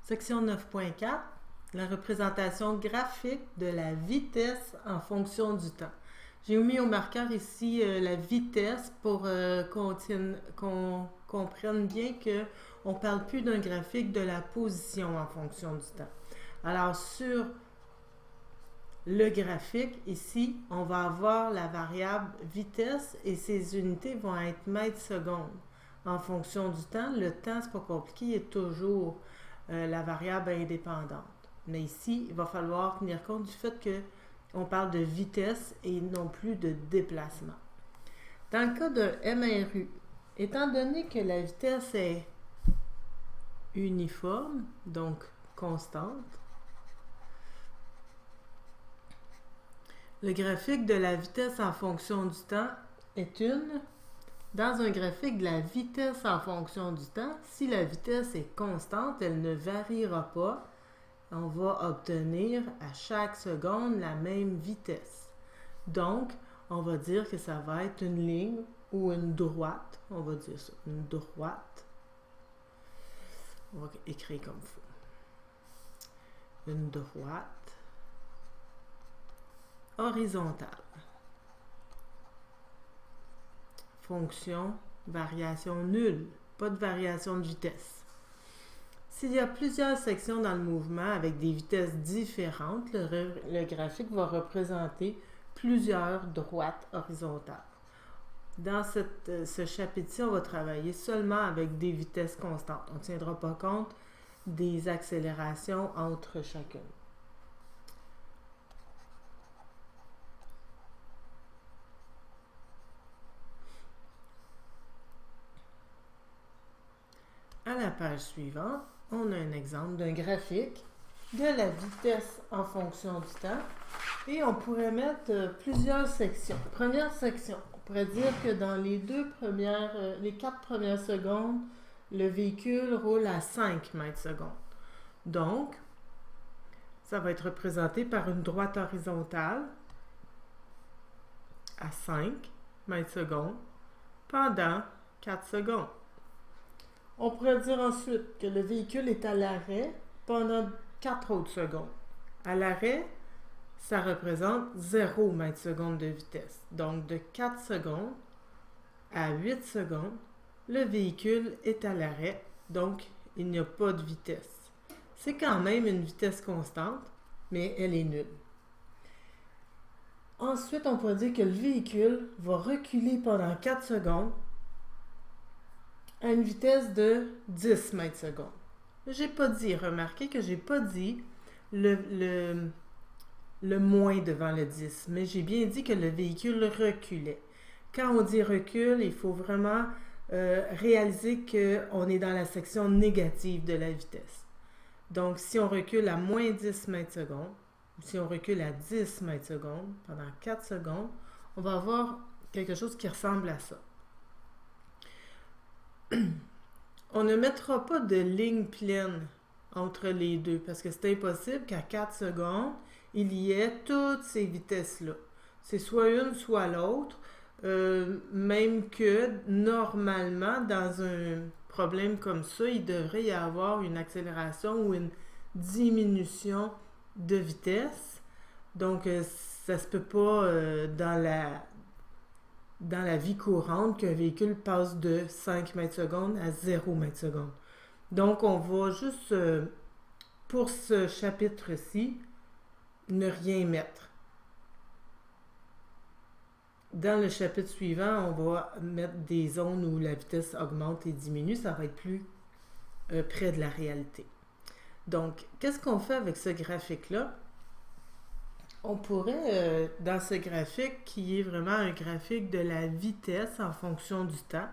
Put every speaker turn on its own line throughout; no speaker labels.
Section 9.4, la représentation graphique de la vitesse en fonction du temps. J'ai mis au marqueur ici la vitesse pour qu'on comprenne bien qu'on ne parle plus d'un graphique de la position en fonction du temps. Alors, sur le graphique, ici, on va avoir la variable vitesse et ses unités vont être mètres secondes. En fonction du temps, le temps, c'est pas compliqué, il est toujours la variable indépendante. Mais ici, il va falloir tenir compte du fait qu'on parle de vitesse et non plus de déplacement. Dans le cas d'un MRU, étant donné que la vitesse est uniforme, donc constante, le graphique de la vitesse en fonction du temps est dans un graphique de la vitesse en fonction du temps, si la vitesse est constante, elle ne variera pas. On va obtenir à chaque seconde la même vitesse. Donc, on va dire que ça va être une ligne ou une droite. On va dire ça, une droite. On va écrire comme il faut. Une droite horizontale. Fonction, variation nulle, pas de variation de vitesse. S'il y a plusieurs sections dans le mouvement avec des vitesses différentes, le graphique va représenter plusieurs droites horizontales. Dans ce chapitre-ci, on va travailler seulement avec des vitesses constantes. On ne tiendra pas compte des accélérations entre chacune. À la page suivante, on a un exemple d'un graphique de la vitesse en fonction du temps et on pourrait mettre plusieurs sections. Première section, on pourrait dire que dans les 4 premières secondes, le véhicule roule à 5 mètres secondes. Donc, ça va être représenté par une droite horizontale à 5 mètres secondes pendant 4 secondes. On pourrait dire ensuite que le véhicule est à l'arrêt pendant 4 autres secondes. À l'arrêt, ça représente 0 mètre seconde de vitesse. Donc, de 4 secondes à 8 secondes, le véhicule est à l'arrêt, donc il n'y a pas de vitesse. C'est quand même une vitesse constante, mais elle est nulle. Ensuite, on pourrait dire que le véhicule va reculer pendant 4 secondes à une vitesse de 10 mètres secondes. J'ai pas dit, remarquez que j'ai pas dit le moins devant le 10, mais j'ai bien dit que le véhicule reculait. Quand on dit recul, il faut vraiment réaliser qu'on est dans la section négative de la vitesse. Donc, si on recule à moins 10 mètres secondes, ou si on recule à 10 mètres secondes pendant 4 secondes, on va avoir quelque chose qui ressemble à ça. On ne mettra pas de ligne pleine entre les deux parce que c'est impossible qu'à 4 secondes, il y ait toutes ces vitesses-là. C'est soit une, soit l'autre, même que normalement, dans un problème comme ça, il devrait y avoir une accélération ou une diminution de vitesse. Donc, ça se peut pas dans la vie courante qu'un véhicule passe de 5 mètres secondes à 0 mètres seconde. Donc, on va juste, pour ce chapitre-ci, ne rien mettre. Dans le chapitre suivant, on va mettre des zones où la vitesse augmente et diminue. Ça va être plus près de la réalité. Donc, qu'est-ce qu'on fait avec ce graphique-là? On pourrait, dans ce graphique, qui est vraiment un graphique de la vitesse en fonction du temps,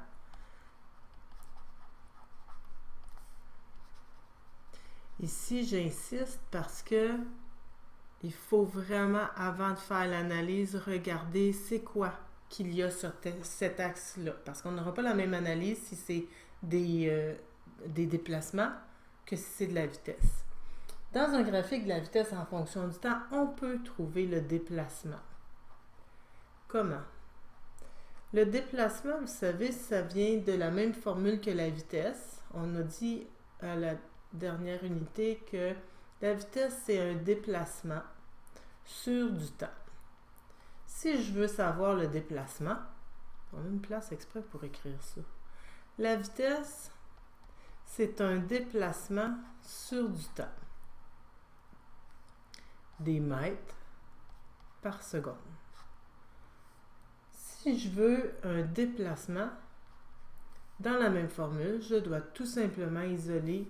ici, j'insiste parce que il faut vraiment, avant de faire l'analyse, regarder c'est quoi qu'il y a sur cet axe-là. Parce qu'on n'aura pas la même analyse si c'est des déplacements que si c'est de la vitesse. Dans un graphique de la vitesse en fonction du temps, on peut trouver le déplacement. Comment? Le déplacement, vous savez, ça vient de la même formule que la vitesse. On a dit dernière unité que la vitesse, c'est un déplacement sur du temps. Si je veux savoir le déplacement, on a une place exprès pour écrire ça. La vitesse, c'est un déplacement sur du temps. Des mètres par seconde. Si je veux un déplacement, dans la même formule, je dois tout simplement isoler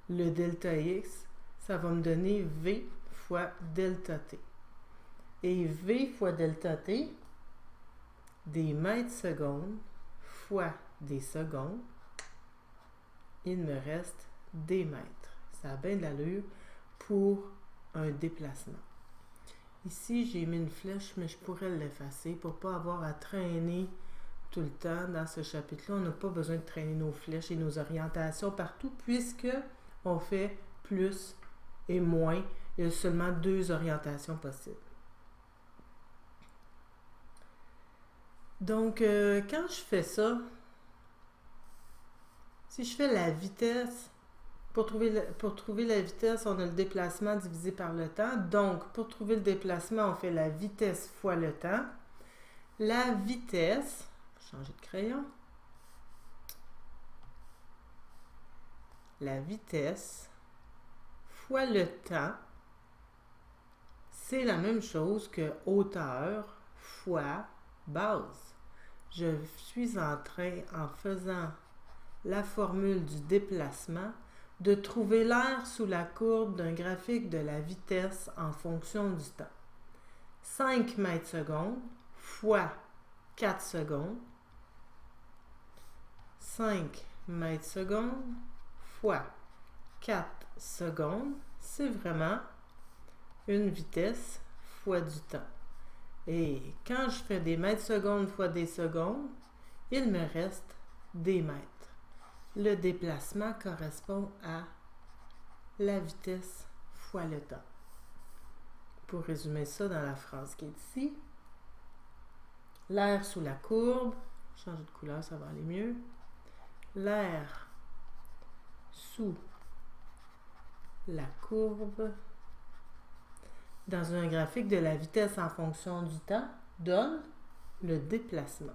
le delta x. Ça va me donner v fois delta t. Et v fois delta t, des mètres secondes fois des secondes, il me reste des mètres. Ça a bien de l'allure pour un déplacement. Ici, j'ai mis une flèche, mais je pourrais l'effacer pour ne pas avoir à traîner tout le temps dans ce chapitre-là. On n'a pas besoin de traîner nos flèches et nos orientations partout puisque on fait plus et moins. Il y a seulement 2 orientations possibles. Donc, quand je fais ça, si je fais la vitesse, pour trouver la vitesse, on a le déplacement divisé par le temps. Donc, pour trouver le déplacement, on fait la vitesse fois le temps. La vitesse, changer de crayon. La vitesse fois le temps, c'est la même chose que hauteur fois base. Je suis en train, en faisant la formule du déplacement, de trouver l'aire sous la courbe d'un graphique de la vitesse en fonction du temps. 5 mètres secondes fois 4 secondes. 5 mètres secondes fois 4 secondes, c'est vraiment une vitesse fois du temps. Et quand je fais des mètres secondes fois des secondes, il me reste des mètres. Le déplacement correspond à la vitesse fois le temps. Pour résumer ça dans la phrase qui est ici, l'aire sous la courbe, changer de couleur, ça va aller mieux. L'aire sous la courbe dans un graphique de la vitesse en fonction du temps donne le déplacement.